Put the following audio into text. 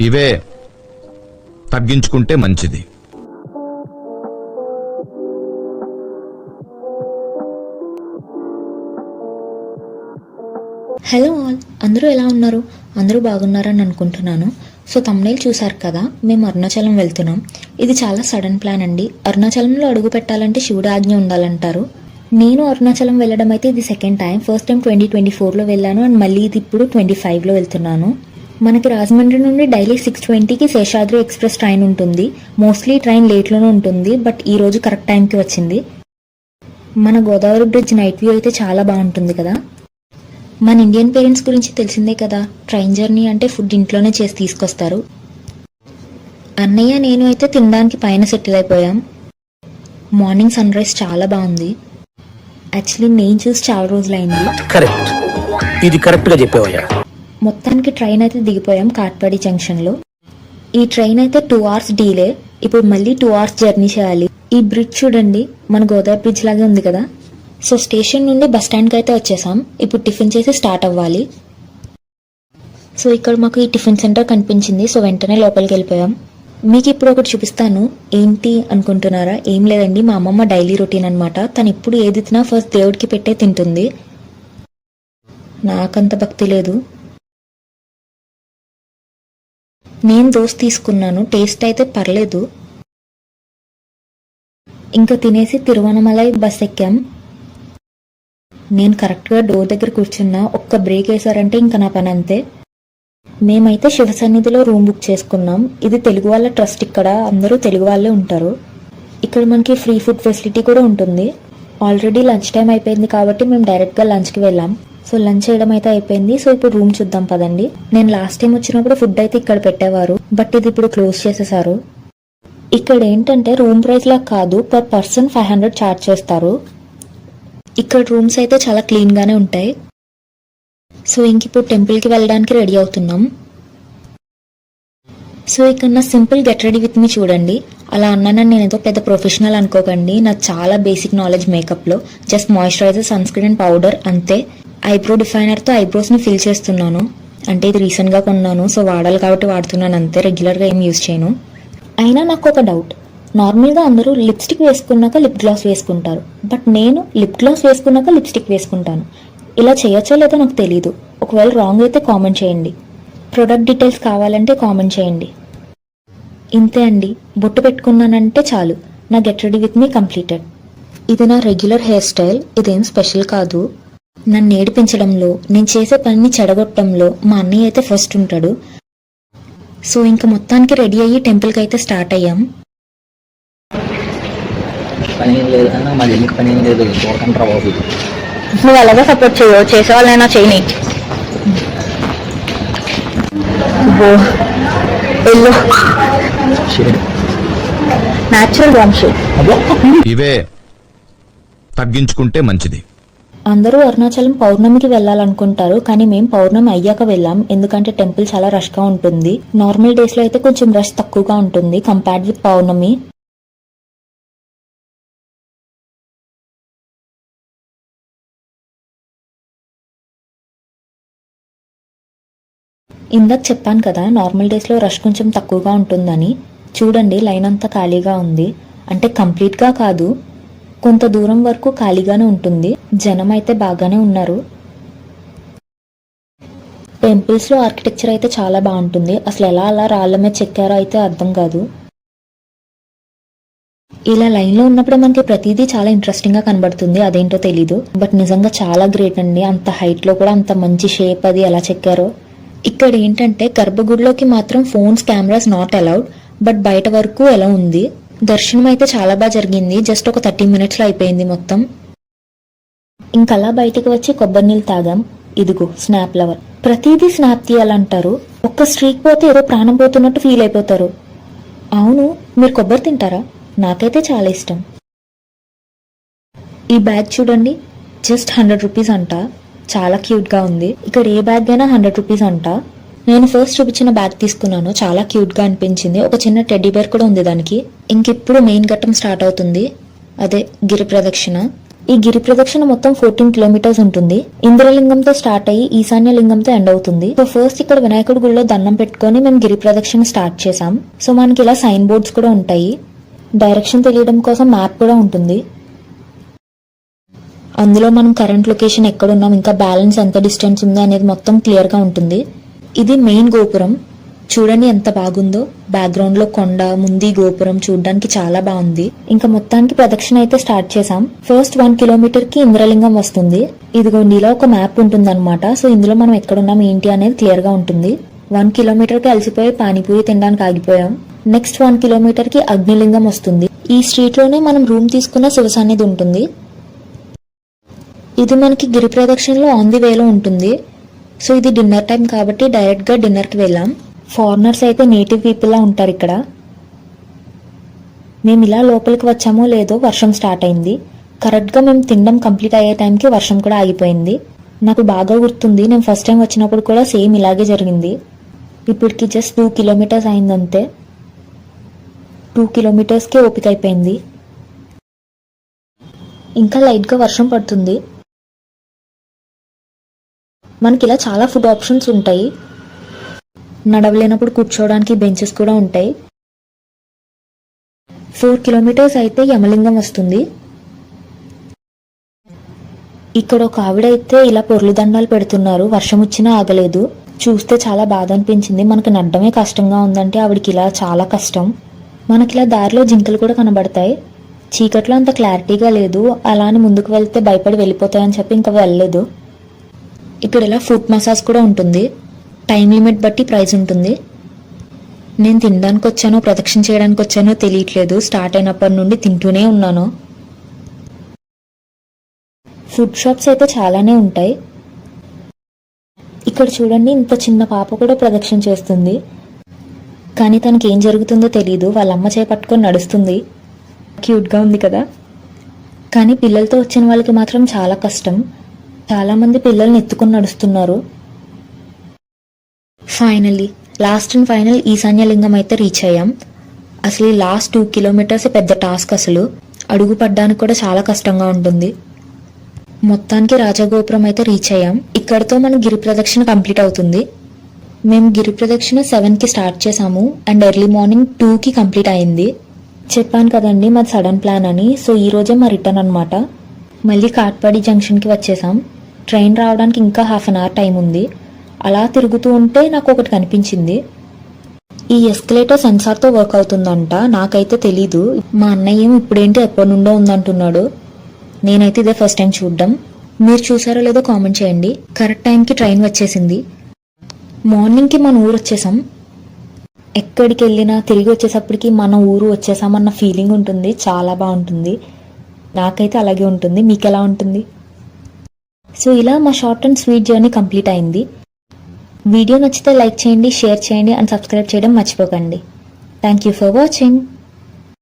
ఇవే తగ్గించుకుంటే మంచిది. హలో ఆల్, అందరూ ఎలా ఉన్నారు? అందరూ బాగున్నారని అనుకుంటున్నాను. సో తమ్నైల్ చూసారు కదా, మేము అరుణాచలం వెళ్తున్నాం. ఇది చాలా సడన్ ప్లాన్ అండి. అరుణాచలంలో అడుగు పెట్టాలంటే శివుడి ఆజ్ఞ ఉండాలంటారు. నేను అరుణాచలం వెళ్ళడం అయితే ఇది సెకండ్ టైం. ఫస్ట్ టైం 2024లో వెళ్ళాను అండ్ మళ్ళీ ఇది ఇప్పుడు 25లో వెళ్తున్నాను. మనకి రాజమండ్రి నుండి డైలీ 6:20కి శేషాద్రి ఎక్స్ప్రెస్ ట్రైన్ ఉంటుంది. మోస్ట్లీ ట్రైన్ లేట్లోనే ఉంటుంది, బట్ ఈ రోజు కరెక్ట్ టైంకి వచ్చింది. మన గోదావరి బ్రిడ్జ్ నైట్ వ్యూ అయితే చాలా బాగుంటుంది కదా. మన ఇండియన్ పేరెంట్స్ గురించి తెలిసిందే కదా, ట్రైన్ జర్నీ అంటే ఫుడ్ ఇంట్లోనే చేసి తీసుకొస్తారు. అన్నయ్య నేను అయితే తినడానికి పైన సెటిల్ అయిపోయాం. మార్నింగ్ సన్ రైజ్ చాలా బాగుంది. యాక్చువల్లీ నేను చూసి చాలా రోజులైంది. కరెక్ట్, ఇది కరెక్ట్ గా చెప్పావయ్యా. మొత్తానికి ట్రైన్ అయితే దిగిపోయాం కాట్పాడి జంక్షన్లో. ఈ ట్రైన్ అయితే 2 hours డీలే. ఇప్పుడు మళ్ళీ 2 hours జర్నీ చేయాలి. ఈ బ్రిడ్జ్ చూడండి, మన గోదావరి బ్రిడ్జ్ లాగే ఉంది కదా. సో స్టేషన్ నుండి బస్ స్టాండ్కి అయితే వచ్చేసాం. ఇప్పుడు టిఫిన్ చేసి స్టార్ట్ అవ్వాలి. సో ఇక్కడ మాకు ఈ టిఫిన్ సెంటర్ కనిపించింది. సో వెంటనే లోపలికి వెళ్ళిపోయాం. మీకు ఇప్పుడు ఒకటి చూపిస్తాను. ఏంటి అనుకుంటున్నారా? ఏం లేదండి, మా అమ్మమ్మ డైలీ రొటీన్ అనమాట. తను ఇప్పుడు ఏది తినా ఫస్ట్ దేవుడికి పెట్టే తింటుంది. నాకంత భక్తి లేదు. నేను దోశ తీసుకున్నాను, టేస్ట్ అయితే పర్లేదు. ఇంకా తినేసి తిరువనమలై బస్ ఎక్కాం. నేను కరెక్ట్గా డోర్ దగ్గర కూర్చున్నా. ఒక్క బ్రేక్ వేసారంటే ఇంకా నా పని అంతే. మేమైతే శివ సన్నిధిలో రూమ్ బుక్ చేసుకున్నాం. ఇది తెలుగు వాళ్ళ ట్రస్ట్. ఇక్కడ అందరూ తెలుగు వాళ్ళే ఉంటారు. ఇక్కడ మనకి ఫ్రీ ఫుడ్ ఫెసిలిటీ కూడా ఉంటుంది. ఆల్రెడీ లంచ్ టైం అయిపోయింది కాబట్టి మేము డైరెక్ట్గా లంచ్కి వెళ్ళాం. సో లంచ్ చేయడం అయితే అయిపోయింది. సో ఇప్పుడు రూమ్ చూద్దాం పదండి. నేను లాస్ట్ టైం వచ్చినప్పుడు ఫుడ్ అయితే ఇక్కడ పెట్టేవారు, బట్ ఇది ఇప్పుడు క్లోజ్ చేసేసారు. ఇక్కడ ఏంటంటే రూమ్ ప్రైస్ లా కాదు, పర్ పర్సన్ 500 ఛార్జ్ చేస్తారు. ఇక్కడ రూమ్స్ అయితే చాలా క్లీన్ గానే ఉంటాయి. సో ఇంక ఇప్పుడు టెంపుల్కి వెళ్ళడానికి రెడీ అవుతున్నాం. సో ఇక్కడ నా simple get ready with me చూడండి. అలా అన్నానని నేను ఏదో పెద్ద ప్రొఫెషనల్ అనుకోకండి. నాకు చాలా బేసిక్ నాలెడ్జ్ మేకప్లో. Just moisturiser, sunscreen and powder అంతే. ఐబ్రో డిఫైనర్తో ఐబ్రోస్ని ఫిల్ చేస్తున్నాను. అంటే ఇది రీసెంట్గా కొన్నాను, సో వాడాలి కాబట్టి వాడుతున్నాను అంతే. రెగ్యులర్గా ఏం యూజ్ చేయను. అయినా నాకు ఒక డౌట్. నార్మల్గా అందరూ లిప్స్టిక్ వేసుకున్నాక లిప్ గ్లాస్ వేసుకుంటారు, బట్ నేను లిప్ గ్లాస్ వేసుకున్నాక లిప్స్టిక్ వేసుకుంటాను. ఇలా చేయొచ్చో లేదో నాకు తెలీదు. ఒకవేళ రాంగ్ అయితే కామెంట్ చేయండి. ప్రొడక్ట్ డీటెయిల్స్ కావాలంటే కామెంట్ చేయండి. ఇంతే అండి, బొట్టు పెట్టుకున్నానంటే చాలు. నా get ready with me completed. ఇది నా రెగ్యులర్ హెయిర్ స్టైల్. ఇదేం స్పెషల్ కాదు. నన్ను ఏడిపించడంలో, నేను చేసే పనిని చెడగొట్టడంలో మా అన్నయ్య అయితే ఫస్ట్ ఉంటాడు. సో ఇంకా మొత్తానికి రెడీ అయ్యి టెంపుల్కి అయితే స్టార్ట్ అయ్యాం. నువ్వు అలాగే సపోర్ట్ చేయవు, చేసేవాళ్ళైనా చేయని. న్యాచురల్ వంశీ. ఇవే తగ్గించుకుంటే మంచిది. అందరూ అరుణాచలం పౌర్ణమికి వెళ్ళాలనుకుంటారు, కానీ మేము పౌర్ణమి అయ్యాక వెళ్ళాం. ఎందుకంటే టెంపుల్ చాలా రష్గా ఉంటుంది. నార్మల్ డేస్లో అయితే కొంచెం రష్ తక్కువగా ఉంటుంది కంపేర్డ్ విత్ పౌర్ణమి. ఇందాక చెప్పాను కదా, నార్మల్ డేస్లో రష్ కొంచెం తక్కువగా ఉంటుందని. చూడండి, లైన్ అంతా ఖాళీగా ఉంది. అంటే కంప్లీట్గా కాదు, కొంత దూరం వరకు ఖాళీగానే ఉంటుంది. జనం అయితే బాగానే ఉన్నారు. టెంపుల్స్లో ఆర్కిటెక్చర్ అయితే చాలా బాగుంటుంది. అసలు ఎలా అలా రాళ్ళ మీద చెక్కారో అయితే అర్థం కాదు. ఇలా లైన్లో ఉన్నప్పుడు మనకి ప్రతిదీ చాలా ఇంట్రెస్టింగ్గా కనబడుతుంది. అదేంటో తెలీదు, బట్ నిజంగా చాలా గ్రేట్ అండి. అంత హైట్లో కూడా అంత మంచి షేప్ అది ఎలా చెక్కారో. ఇక్కడ ఏంటంటే గర్భగుడిలోకి మాత్రం phones, cameras not allowed, but బయట వరకు ఎలా ఉంది. దర్శనం అయితే చాలా బాగా జరిగింది. జస్ట్ ఒక 30 minutesలో అయిపోయింది మొత్తం. ఇంకలా బయటికి వచ్చి కొబ్బరి నీళ్ళు తాగాం. ఇదిగో స్నాప్ లవర్. ప్రతిదీ స్నాప్ తీయాలంటారు. ఒక్క స్ట్రీక్ పోతే ఏదో ప్రాణం పోతున్నట్టు ఫీల్ అయిపోతారు. అవును, మీరు కొబ్బరి తింటారా? నాకైతే చాలా ఇష్టం. ఈ బ్యాగ్ చూడండి, జస్ట్ 100 రూపీస్ అంట. చాలా క్యూట్గా ఉంది. ఇక్కడ ఏ బ్యాగ్ అయినా 100 రూపీస్ అంట. నేను ఫస్ట్ చూపించిన బ్యాగ్ తీసుకున్నాను, చాలా క్యూట్గా అనిపించింది. ఒక చిన్న టెడ్డీ బేర్ కూడా ఉంది దానికి. ఇంకిప్పుడు మెయిన్ ఘట్టం స్టార్ట్ అవుతుంది, అదే గిరి ప్రదక్షిణ. ఈ గిరి ప్రదక్షిణ మొత్తం 14 కిలోమీటర్స్ ఉంటుంది. ఇంద్రలింగంతో స్టార్ట్ అయ్యి ఈశాన్య లింగంతో ఎండ్ అవుతుంది. సో ఫస్ట్ ఇక్కడ వినాయకుడి గుడిలో దండం పెట్టుకొని మేము గిరి ప్రదక్షిణ స్టార్ట్ చేసాం. సో మనకి ఇలా సైన్ బోర్డ్స్ కూడా ఉంటాయి. డైరెక్షన్ తెలియడం కోసం మ్యాప్ కూడా ఉంటుంది. అందులో మనం కరెంట్ లొకేషన్ ఎక్కడున్నాం, ఇంకా బ్యాలెన్స్ ఎంత డిస్టెన్స్ ఉంది అనేది మొత్తం క్లియర్ గా ఉంటుంది. ఇది మెయిన్ గోపురం. చూడండి ఎంత బాగుందో. బ్యాక్గ్రౌండ్ లో కొండ, ముందు గోపురం చూడడానికి చాలా బాగుంది. ఇంకా మొత్తానికి ప్రదక్షిణ అయితే స్టార్ట్ చేసాం. ఫస్ట్ 1 కిలోమీటర్ కి ఇంద్రలింగం వస్తుంది. ఇదిగోండి ఇలా ఒక మ్యాప్ ఉంటుంది అనమాట. సో ఇందులో మనం ఎక్కడున్నాం ఏంటి అనేది క్లియర్ గా ఉంటుంది. 1 కిలోమీటర్ కి అలసిపోయి పానీపూరి తినడానికి ఆగిపోయాం. నెక్స్ట్ 1 కిలోమీటర్ కి అగ్నిలింగం వస్తుంది. ఈ స్ట్రీట్ లోనే మనం రూమ్ తీసుకున్న శివ సన్నిధి ఉంటుంది. ఇది మనకి గిరి ప్రదక్షిణలో ఆన్ ది వేలో ఉంటుంది. సో ఇది డిన్నర్ టైం కాబట్టి డైరెక్ట్ గా డిన్నర్ కి వెళ్ళాం. ఫారినర్స్ అయితే నేటివ్ పీపుల్ లా ఉంటారు ఇక్కడ. మేము ఇలా లోపలికి వచ్చామో లేదో వర్షం స్టార్ట్ అయింది. కరెక్ట్ గా మేము తినడం కంప్లీట్ అయ్యే టైంకి వర్షం కూడా ఆగిపోయింది. నాకు బాగా గుర్తుంది, నేను ఫస్ట్ టైం వచ్చినప్పుడు కూడా సేమ్ ఇలాగే జరిగింది. ఇప్పటికి జస్ట్ 2 కిలోమీటర్స్ అయిందంతే. 2 కిలోమీటర్స్కే ఓపిక అయిపోయింది. ఇంకా లైట్ గా వర్షం పడుతుంది. మనకి ఇలా చాలా ఫుడ్ ఆప్షన్స్ ఉంటాయి. నడవలేనప్పుడు కూర్చోవడానికి బెంచెస్ కూడా ఉంటాయి. 4 కిలోమీటర్స్ అయితే యమలింగం వస్తుంది. ఇక్కడ ఒక ఆవిడ అయితే ఇలా పొర్లు దండాలు పెడుతున్నారు. వర్షం వచ్చినా ఆగలేదు. చూస్తే చాలా బాధ అనిపించింది. మనకు నడ్డమే కష్టంగా ఉందంటే ఆవిడకి ఇలా చాలా కష్టం. మనకి ఇలా దారిలో జింకలు కూడా కనబడతాయి. చీకట్లో అంత క్లారిటీగా లేదు. అలానే ముందుకు వెళ్తే భయపడి వెళ్ళిపోతాయని చెప్పి ఇంకా వెళ్ళలేదు. ఇక్కడ ఇలా ఫుట్ మసాజ్ కూడా ఉంటుంది. టైం లిమిట్ బట్టి ప్రైస్ ఉంటుంది. నేను తినడానికి వచ్చానో ప్రదక్షిణ చేయడానికి వచ్చానో తెలియట్లేదు. స్టార్ట్ అయినప్పటి నుండి తింటూనే ఉన్నాను. ఫుడ్ షాప్స్ అయితే చాలానే ఉంటాయి. ఇక్కడ చూడండి, ఇంత చిన్న పాప కూడా ప్రదక్షిణ చేస్తుంది. కానీ తనకి ఏం జరుగుతుందో తెలీదు. వాళ్ళ అమ్మ చేయి పట్టుకొని నడుస్తుంది. క్యూట్గా ఉంది కదా. కానీ పిల్లలతో వచ్చిన వాళ్ళకి మాత్రం చాలా కష్టం. చాలా మంది పిల్లల్ని ఎత్తుకుని నడుస్తున్నారు. ఫైనల్లీ లాస్ట్ అండ్ ఫైనల్ ఈశాన్య లింగం అయితే రీచ్ అయ్యాం. అసలు ఈ లాస్ట్ 2 కిలోమీటర్స్ పెద్ద టాస్క్. అసలు అడుగు పడ్డానికి కూడా చాలా కష్టంగా ఉంటుంది. మొత్తానికి రాజగోపురం అయితే రీచ్ అయ్యాం. ఇక్కడతో మన గిరి ప్రదక్షిణ కంప్లీట్ అవుతుంది. మేము గిరి ప్రదక్షిణ 7కి స్టార్ట్ చేసాము అండ్ ఎర్లీ మార్నింగ్ 2కి కంప్లీట్ అయింది. చెప్పాను కదండి మాది సడన్ ప్లాన్ అని. సో ఈ రోజే మా రిటర్న్ అనమాట. మళ్ళీ కాట్పాడి జంక్షన్కి వచ్చేసాం. ట్రైన్ రావడానికి ఇంకా 1/2 an hour టైం ఉంది. అలా తిరుగుతూ ఉంటే నాకు ఒకటి కనిపించింది. ఈ ఎస్కలేటర్ సెన్సార్తో వర్క్ అవుతుందంట. నాకైతే తెలీదు. మా అన్నయ్య ఏమో ఇప్పుడేంటి ఎప్పటి నుండో ఉందంటున్నాడు. నేనైతే ఇదే ఫస్ట్ టైం చూడడం. మీరు చూసారో లేదో కామెంట్ చేయండి. కరెక్ట్ టైంకి ట్రైన్ వచ్చేసింది. మార్నింగ్కి మన ఊరు వచ్చేసాం. ఎక్కడికి వెళ్ళినా తిరిగి వచ్చేసప్పటికి మన ఊరు వచ్చేసామన్న ఫీలింగ్ ఉంటుంది. చాలా బాగుంటుంది. నాకైతే అలాగే ఉంటుంది. మీకు ఎలా ఉంటుంది? సో ఇలా మా short and sweet journey complete అయింది. వీడియో నచ్చితే లైక్ చేయండి, షేర్ చేయండి అండ్ సబ్స్క్రైబ్ చేయడం మర్చిపోకండి. Thank you for watching.